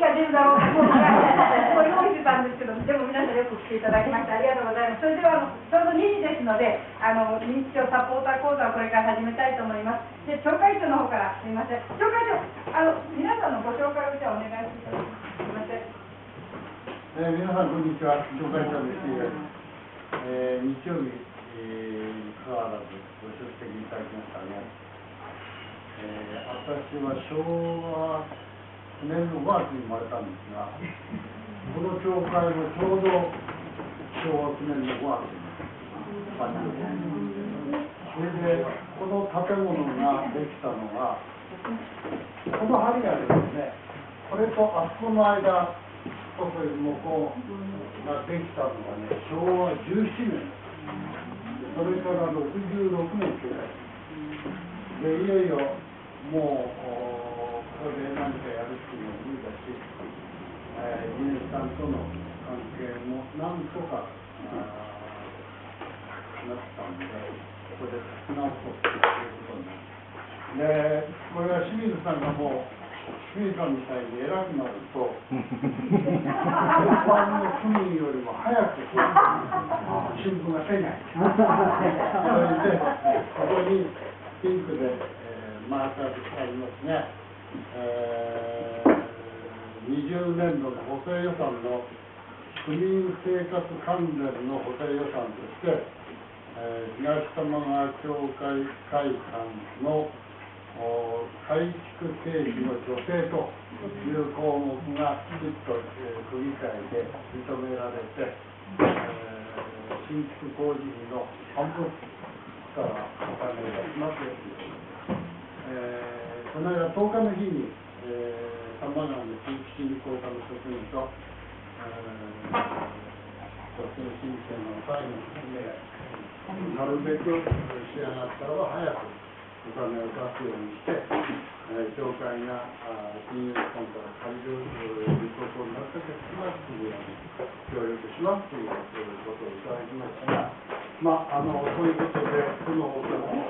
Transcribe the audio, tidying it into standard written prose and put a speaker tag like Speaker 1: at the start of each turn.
Speaker 1: が出るだろうと思ってもう用意してたんですけど、でも皆さんよく来ていただきましてありがとうございます。それではちょうど2時ですので、認知症サポーター講座をこれから始めたいと思います。で、町会長の方からすみません。町会長、皆さんのご紹介をじゃあお願いします。すみません。
Speaker 2: 皆さんこんにちは、町会長です。日曜日にかかわらずご出席いただきましたね。私は昭和9年の5月に生まれたんですが、この教会もちょうど昭和9年の5月に誕生で、それでこの建物ができたのが、この梁がですね、これとあそこの間、ここに向こうができたのがね、昭和17年、それから66年くらいで、いよいよもうここで何かやるっていうのも無理だし、議員さんとの関係もなんとかなったんで、ここで立ち直そうということになる。で、これは清水さんがもう清水さんみたいに偉くなると、一般の区民よりも早く新聞が手に入る。それで、ここにピンクで、マーカーでありますね。20年度の補正予算の区民生活関連の補正予算として、東玉川教会会館の改築経費の助成という項目がきちっと区議会で認められて、新築工事費の半分からお金を出しますよという。この間10日の日に、多摩川の地域振興課の職員と、そして申請の最後の説明、なるべく仕上がったらば早くお金を出すようにして、教会が金融機関から借りることになった時はすぐに協力しますということをいただきましたが、そういうことで、この他の